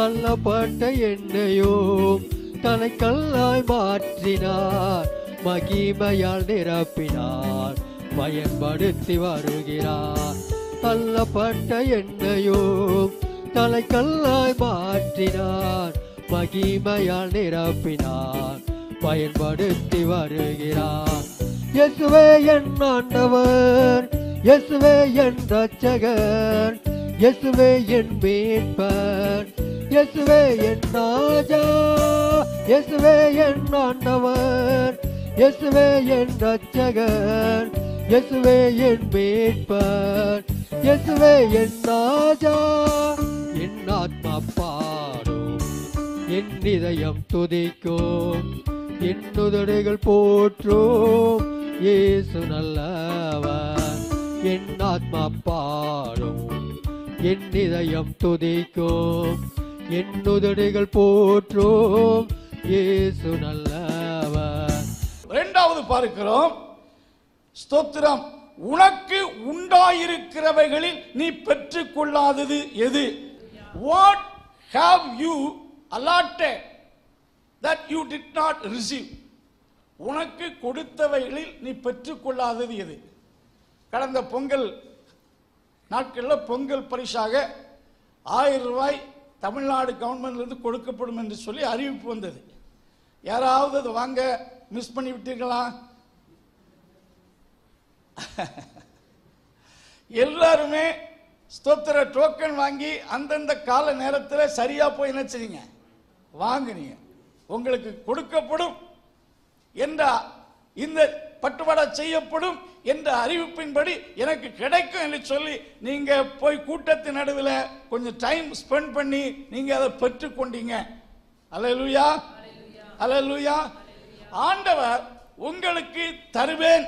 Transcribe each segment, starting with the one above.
தள்ளப்பட்ட என்னையும் தலைக்கல்லாய் மாற்றினார், மகிமையால் நிரப்பினார், பயன்படுத்தி வருகிறார். தள்ளப்பட்ட என்னையும் தலைக்கல்லாய் மாற்றினார், மகிமையால் நிரப்பினார், பயன்படுத்தி வருகிறார். இயேசுவே என் ஆண்டவர், இயேசுவே என் இரட்சகர், இயேசுவே என் மீட்பர், இயேசுவே என் ராஜா, இயேசுவே என் ஆண்டவர், இயேசுவே என் இரட்சகர், இயேசுவே என் மீட்பர், இயேசுவே என் ராஜா. என் ஆத்மா பாடும், என் இதயம் துதிக்கும், என் உதடுகள் போற்றும், இயேசு நல்லவர். என் ஆத்மா பாடும், என் இதயம் துதிக்கும், என் உதடுகள் போற்றும், இயேசு நல்லவர். இரண்டாவது பார்க்கிறோம், ஸ்தோத்திரம். உனக்கு உண்டாயிருக்கிறவைகளில் நீ பெற்றுக் கொள்ளாதது எது? What have you allotted that you did not receive? உனக்கு கொடுத்தவைகளில் நீ பெற்றுக் கொள்ளாதது எது? கடந்த பொங்கல் நாட்களில் பொங்கல் பரிசாக 1000 ரூபாய் தமிழ்நாடு கவர்மெண்ட்லேருந்து கொடுக்கப்படும் என்று சொல்லி அறிவிப்பு வந்தது. யாராவது அது வாங்க மிஸ் பண்ணி விட்டீர்களா? எல்லாருமே ஸ்தோத்திர டோக்கன் வாங்கி அந்தந்த கால நேரத்தில் சரியா போய் என்ன செய்யுங்க, வாங்குனீங்க. உங்களுக்கு கொடுக்கப்படும் என்ற இந்த பட்டுவாடா செய்யப்படும் என்ற அறிவிப்பின்படி எனக்கு கிடைக்கும் என்று சொல்லி நீங்க போய் கூட்டத்தின் நடுவில் கொஞ்சம் டைம் ஸ்பெண்ட் பண்ணி நீங்க அதை பெற்றுக் கொண்டீங்க. அல்லேலூயா, அல்லேலூயா. ஆண்டவர் உங்களுக்கு தருவேன்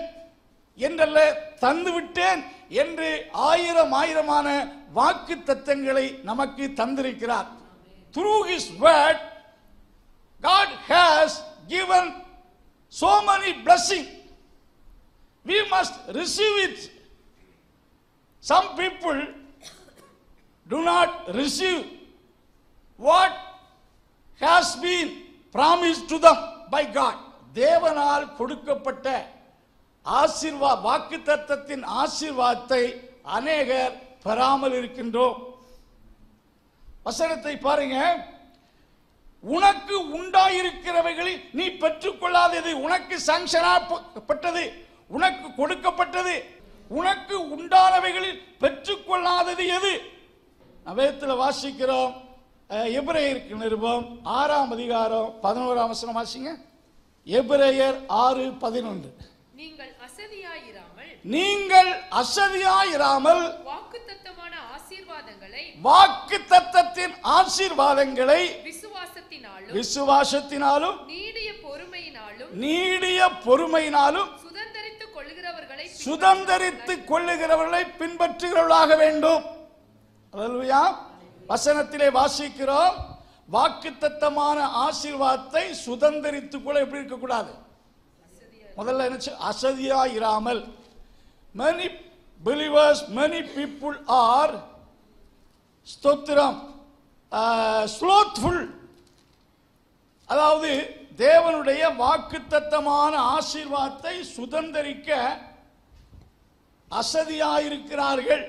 என்றல்ல, தந்து விட்டேன் என்று ஆயிரமான வாக்கு தத்தங்களை நமக்கு தந்திருக்கிறார். Through his word God has given so many blessings. We must receive it. Some people do not receive what has been promised to them by God. தேவனால் கொடுக்கப்பட்ட ஆசீர்வாத வாக்குத்தத்தத்தின் ஆசீர்வாதத்தை அநேகர் பெறாமல் இருக்கின்றோம். வசனத்தை பாருங்க. உனக்கு உண்டாயிருக்கிறவைகளில் நீ பெற்றுக்கொள்ளாதது, உனக்கு சாங்ஷனாப்பட்டது, உனக்கு கொடுக்கப்பட்டது, உனக்கு உண்டானவைகளில் பெற்றுக்கொள்ளாதது எது? வேதத்தில் வாசிக்கிறோம். எபிரேயருக்கு நிருபம் 6ஆம் அதிகாரம் 11ஆம் வசனம் வாசிங்க. எபிரேயர் 6:11. நீங்கள் அசதியாயிராமல் வாக்குத்தத்தத்தின் ஆசீர்வாதங்களை விசுவாசத்தினாலும் நீடிய பொறுமையினாலும் சுதந்தரித்துக் கொள்ளுகிறவர்களை பின்பற்றுகிறவர்களாக வேண்டும். அல்லேலூயா. வசனத்திலே வாசிக்கிறோம், வாக்குத்தத்தமான ஆசீர்வாதத்தை சுதந்தரித்துக் கொள்ள எப்படி இருக்கக்கூடாது? முதல்ல என்ன? அசதியாயிராமல். Many believers, many people are ஸ்தோத்திரம் slothful. அதாவது தேவனுடைய வாக்குத்தத்தமான ஆசீர்வாதத்தை சுதந்தரிக்க அசதியாயிருக்கிறார்கள்.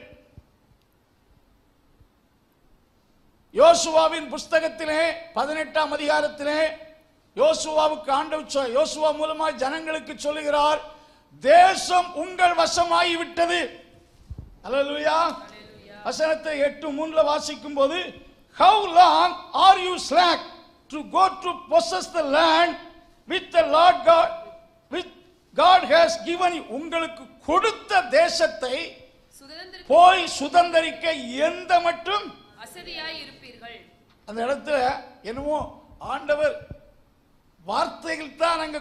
யோசுவாவின் புஸ்தகத்திலே 18ஆம் அதிகாரத்திலே யோசுவாவுக்கு ஆண்டவர் யோசுவா மூலமாய் ஜனங்களுக்கு சொல்லுகிறார், தேசம் உங்கள் வசமாகிவிட்டது. அல்லேலூயா. வசனத்தை 8:3 வாசிக்கும் போது, how long are you slack to go to possess the land which the Lord God has given you? உங்களுக்கு கொடுத்த தேசத்தை போய் சுதந்தரிக்க எந்த மட்டும் அசதியாய் இருப்பீர்கள். அந்த இடத்துல என்னமோ ஆண்டவர் வார்த்தைகள் தான் அங்க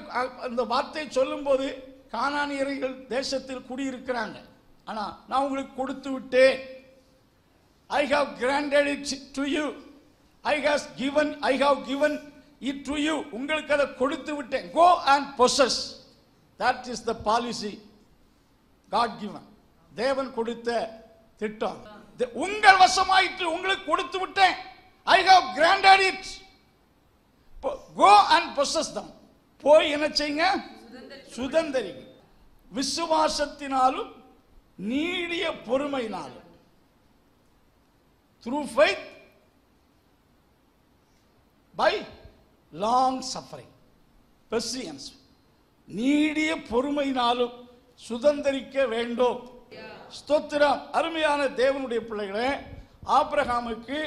அந்த வார்த்தையை சொல்லும் போது கானானியர்கள் தேசத்தில் குடியிருக்கிறாங்க. ஆனா நான் உங்களுக்கு கொடுத்து விட்டேன். I have granted it to you. I have given it to you. உங்களுக்கு அதை கொடுத்து விட்டேன். Go and possess. That is the policy God given. தேவன் கொடுத்த திட்டம். உங்கள் வசமாயிற்று, உங்களுக்கு கொடுத்து விட்டேன். I have granted it. Go and possess them. போய் என்ன செய்யுங்க? சுதந்தரிங்க. விசுவாசத்தினாலும் நீடிய பொறுமையினாலும், through faith by long suffering, perseverance, நீடிய பொறுமையினாலும் சுதந்தரிக்க வேண்டும். ஸ்தோத்திரம். அருமையான தேவனுடைய பிள்ளைகளே, ஆபிரகாமுக்கு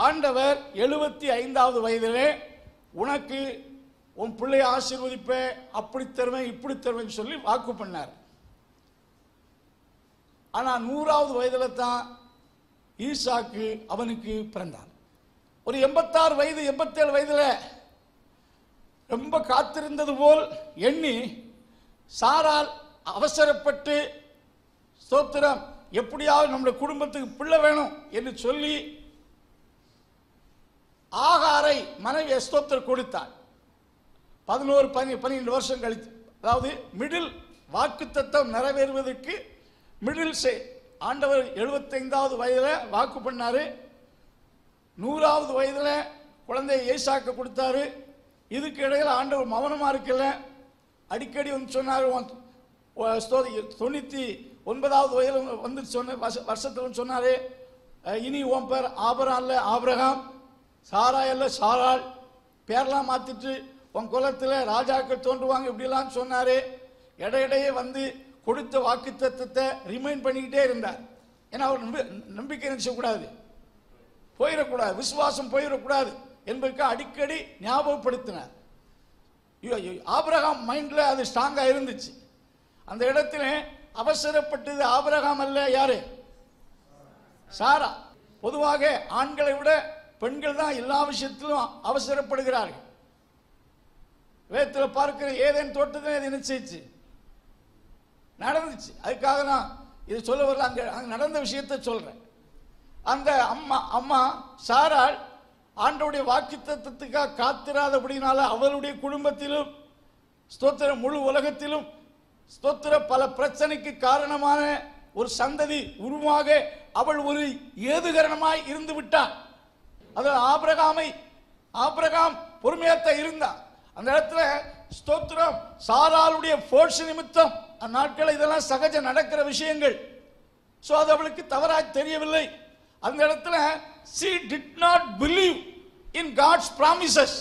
ஆண்டவர் 75வது வயதிலே உனக்கு உன் பிள்ளையை ஆசீர்வதிப்பேன், அப்படி தருவேன், இப்படி தருவேன் சொல்லி வாக்கு பண்ணார். ஆனால் 100வது வயதில் தான் ஈசாக்கு அவனுக்கு பிறந்தார். ஒரு 86 வயது 87 வயதில் ரொம்ப காத்திருந்தது போல் எண்ணி சாரால் அவசரப்பட்டு, ஸ்தோத்திரம், எப்படியாவது நம்முடைய குடும்பத்துக்கு பிள்ளை வேணும் என்று சொல்லி ஆகாரை மனைவி ஸ்தோத்திரம் கொடுத்தார். 11-12 வருஷம் கழித்து, அதாவது மிடில் வாக்குத்தத்தம் நிறைவேறுவதற்கு மிடில் ஆண்டவர் 75வது வயதில் வாக்கு பண்ணாரு. 100வது வயதில் குழந்தையை ஈசாக்கு கொடுத்தாரு. இதுக்கு இடையில் ஆண்டவர் மௌனமா இருக்கல. அடிக்கடி வந்து சொன்னார், 99வது வயதில் வந்து சொன்ன வருஷத்துல சொன்னாரு, இனி உன் பேர் ஆபிரகாம் அல்ல ஆபிரகாம், சாராய் அல்ல சாராள், பேர்லாம் மாத்திட்டு உன் குலத்தில் ராஜாக்கள் தோன்றுவாங்க, இப்படிலாம் சொன்னாரு. இடையிடையே வந்து கொடுத்த வாக்குத்தத்தத்தை ரிமைண்ட் பண்ணிக்கிட்டே இருந்தார். ஏன்னா அவர் நம்பிக்கை நினைச்சக்கூடாது, போயிடக்கூடாது, விசுவாசம் போயிடக்கூடாது என்பதற்கு அடிக்கடி ஞாபகப்படுத்தினார். ஆபிரகாம் மைண்ட்ல அது ஸ்ட்ராங்கா இருந்துச்சு. அந்த இடத்துல அவசரப்பட்டது ஆபிரகாம் அல்ல, யாரு? சாரா. பொதுவாக ஆண்களை விட பெண்கள் தான் எல்லா விஷயத்திலும் அவசரப்படுகிறார்கள். வேதத்தில் பார்க்கிற ஏதேன் தோட்டத்தில் இது நிச்சயிச்சு நடந்துச்சு. அதுக்காக நான் இது சொல்ல வரல, அங்க நடந்த விஷயத்தை சொல்றேன். அந்த அம்மா சாராள் ஆண்டவருடைய வாக்குத்தத்தத்துக்காக காத்திராதபடினால அவளுடைய குடும்பத்திலும் ஸ்தோத்திரம் முழு உலகத்திலும் ஸ்தோத்திர பல பிரச்சனைக்கு காரணமான ஒரு சந்ததி உருவாக அவள் ஒரு ஏதுகரணமாய் இருந்து விட்டாள். அது ஆபிரகாம் பொறுமையாத்தான் இருந்தான். அந்த இடத்துல ஸ்தோத்திரம் சாராளுடைய போர்ஸ் நிமித்தம் அந்நாட்கள் இதெல்லாம் சகஜ நடக்கிற விஷயங்கள். சோ அது அவளுக்கு தவறாய் தெரியவில்லை. அந்த இடத்துல she did not believe in God's promises.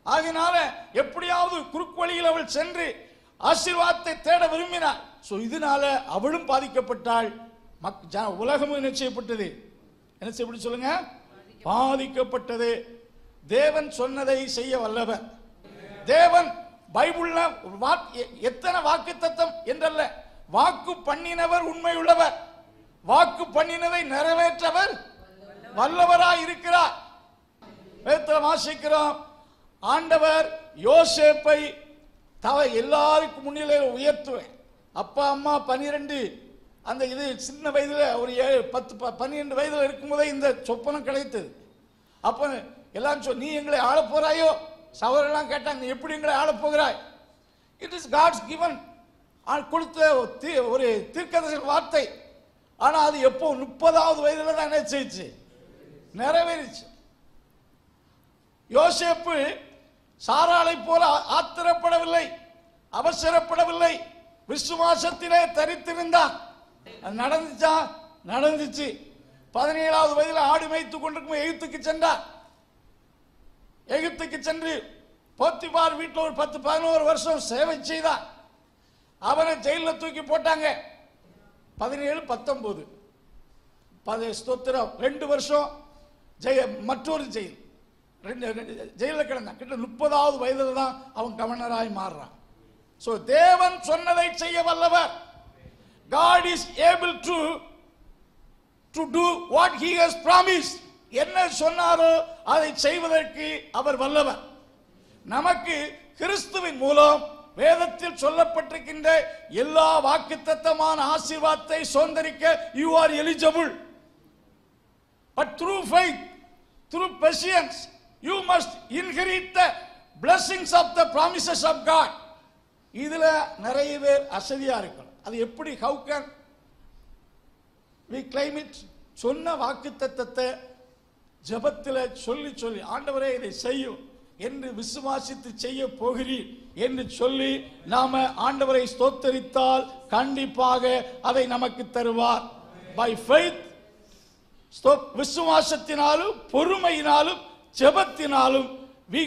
ஆகினால எப்படியாவது குறுக்கு வழியில் அவள் சென்று ஆசீர்வாதத்தை தேட விரும்பினாள். சோ இதனால அவளும் பாதிக்கப்பட்டாள், உலகமும் என்ன செய்யப்பட்டது? என்ன செய்யப்பட்டு சொல்லுங்க? பாதிக்கப்பட்டது. தேவன் சொன்னதை செய்ய வல்லவர். தேவன் பைபிள்ல எத்தனை வாக்கு தத்தம் என்றல்ல, வாக்கு பண்ணினவர் உண்மை உள்ளவர், வாக்கு பண்ணினதை நிறைவேற்றவர் வல்லவராய் இருக்கிறார். வேதத்தில் வாசிக்கிறோம், ஆண்டவர் யோசேப்பை எல்லாருக்கும் முன்னிலே உயர்த்துவேன். அப்பா அம்மா 12 அந்த இது சின்ன வயதுல ஒரு 10-12 வயதுல இருக்கும்போதே இந்த சொப்பனம் கிடைத்தது. அப்ப எல்லாம் நீ எங்களை ஆள போறாயோ? சவரெல்லாம் கேட்டாங்க, எப்படி எங்களை ஆள போகிறாய்? இட் இஸ் காட்ஸ் கிவன், கொடுத்த ஒரு தீர்க்கதரிசன வார்த்தை. ஆனா அது எப்போ 30வது வயதுல தான் என்ன செய்ச்சு? நிறைவேறிச்சு. யோசேப்பு சாராளை போல ஆத்திரப்படவில்லை, அவசரப்படவில்லை, விசுவாசத்திலே தரித்திருந்தான். நடந்துச்சா? நடந்துச்சு. 17வது வயதில் ஆடு மேய்த்து கொண்டிருக்கும் எகிப்துக்கு சென்றார். எகிப்துக்கு சென்று போத்திபார் வீட்டில் ஒரு 10-11 வருஷம் சேவை செய்தார். அவரை ஜெயிலில் தூக்கி போட்டாங்க. 17-19 ஸ்தோத்திரம் 2 வருஷம் மற்றொரு ஜெயில் ஜெயிலில் கிடந்தான். கிட்ட 30வது வயதில் தான் அவன் கவர்னராய் மாறுறான். சோ தேவன் சொன்னதை செய்ய வல்லவர். God is able to do what he has promised. என்ன சொன்னாரோ அதை செய்வதற்கு அவர் வல்லவர். நமக்கு கிறிஸ்துவின் மூலம் வேதத்தில் சொல்லப்பட்டிருக்கின்ற எல்லா வாக்குத்தத்தமான ஆசீர்வாதத்தை சுதந்தரிக்க you are eligible. But through faith, through patience, you must inherit the blessings of the promises of God. இதுல நிறைய பேர் அசதியா இருக்கணும். அது எப்படி? how can we claim it? சொன்ன வாக்குத்தத்தத்தை ஜெபத்தில் சொல்லி சொல்லி ஆண்டவரே இதை செய்யும் என்று விசுவாசித்து செய்ய போகிறீர் என்று சொல்லி நாம ஆண்டவரை ஸ்தோத்தரித்தால் கண்டிப்பாக அதை நமக்கு தருவார். பை ஃபெய்த், விசுவாசத்தினாலும் பொறுமையினாலும் ஜெபத்தினாலும் we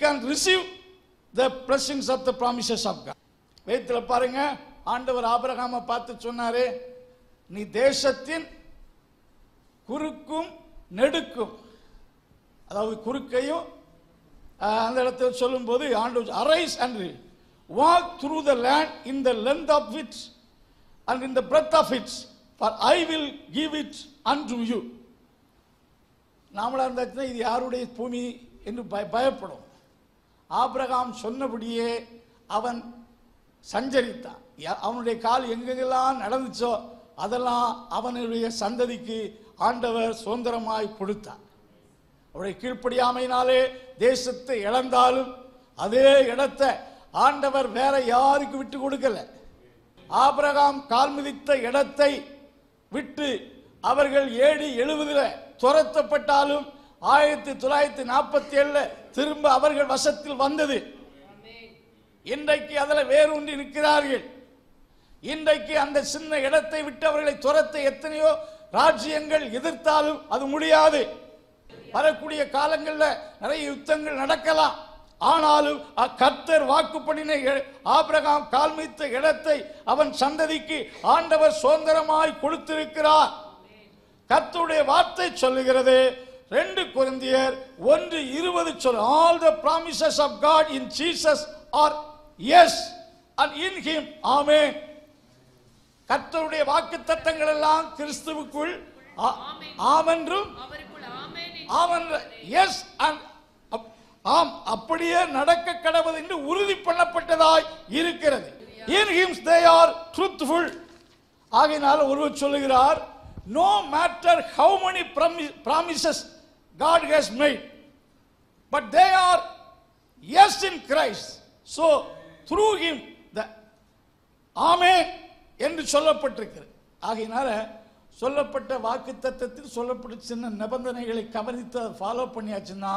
can receive the blessings of the promises of God. வேதத்துல பாருங்க, ஆண்டவர் ஆபிரகாமை பார்த்து சொன்னாரே, நீ தேசத்தின் குறுக்கும் நெடுக்கும், அதாவது குறுக்கையும் அந்த இடத்துல சொல்லும் போது ஆண்டவர் arise and walk through the land in the length of it and in the breadth of it, for I will give it unto you. நாமளா இருந்தாச்சுன்னா இது யாருடைய பூமி என்று பயப்படும். ஆபிரகாம் சொன்னபடியே அவன் சஞ்சரித்தான். அவனுடைய கால் எங்கெங்கெல்லாம் நடந்துச்சோ அதெல்லாம் அவனுடைய சந்ததிக்கு ஆண்டவர் சுதந்திரமாய் கொடுத்தார். அவருடைய கீழ்ப்படியாமையினாலே தேசத்தை இழந்தாலும் அதே இடத்தை ஆண்டவர் வேற யாருக்கு விட்டு கொடுக்கல. ஆபிரகாம் கால் மிதித்த இடத்தை விட்டு அவர்கள் AD 70 துரத்தப்பட்டாலும் 1947 திரும்ப அவர்கள் வசத்தில் வந்தது. இன்றைக்கு அதில் வேரூன்றி நிற்கிறார்கள். இன்றைக்கு அந்த சின்ன இடத்தை விட்டு அவர்களை துரத்த எத்தனையோ ராஜ்யங்கள் எதிர்த்தாலும் அது முடியாது. வரக்கூடிய காலங்களில் நிறைய யுத்தங்கள் நடக்கலாம். ஆனாலும் கர்த்தர் வாக்கு பண்ணின ஆபிரகாம் கால் மிதித்த இடத்தை அவன் சந்ததிக்கு ஆண்டவர் சுதந்திரமாய் கொடுத்திருக்கிறார். கர்த்தருடைய வார்த்தை சொல்லுகிறது, 2 கொரிந்தியர் 1:20 சொல்ல, all the promises of God in Jesus are yes and in him amen. கர்த்தருடைய வாக்குத்தத்தங்கள் எல்லாம் கிறிஸ்துவுக்குள் ஆமென்றும் ஆமென் எஸ் and ஆம் அப்படியே நடக்க கடவுது என்று உறுதி பண்ணப்பட்டதாய் இருக்கிறது. in him they are truthful. ஆகையினால ஒருவர் சொல்லுகிறார், no matter how many promises God has made, but they are yes in Christ, so through him the amen என்று சொல்லப்பட்டிருக்கிறது. ஆகையினால சொல்லப்பட்ட வாக்குத்தத்தத்தில் சொல்லப்பட்ட சின்ன நிபந்தனைகளை கவனித்து ஃபாலோ பண்ணியாச்சுன்னா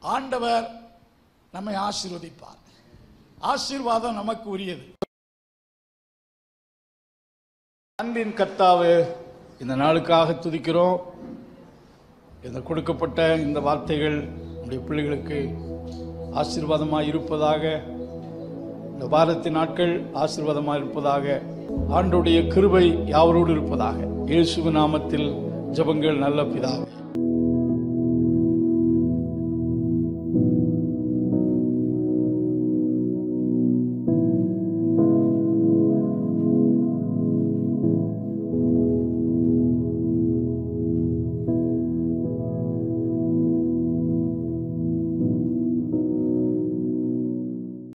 ஆண்டவர் நம்மை ஆசீர்வதிப்பார். ஆசீர்வாதம் நமக்கு உரியது. அன்பின் கர்த்தாவே, இந்த நாளுக்காக துதிக்கிறோம். இந்த கொடுக்கப்பட்ட இந்த வார்த்தைகள் நம்முடைய பிள்ளைகளுக்கு ஆசீர்வாதமாக இருப்பதாக, இந்த வாரத்தின் நாட்கள் ஆசீர்வாதமாக இருப்பதாக, ஆண்டவருடைய கிருபை யாவரோடு இருப்பதாக. இயேசுவின் நாமத்தில் ஜெபங்கள் நல்ல பிதாவே.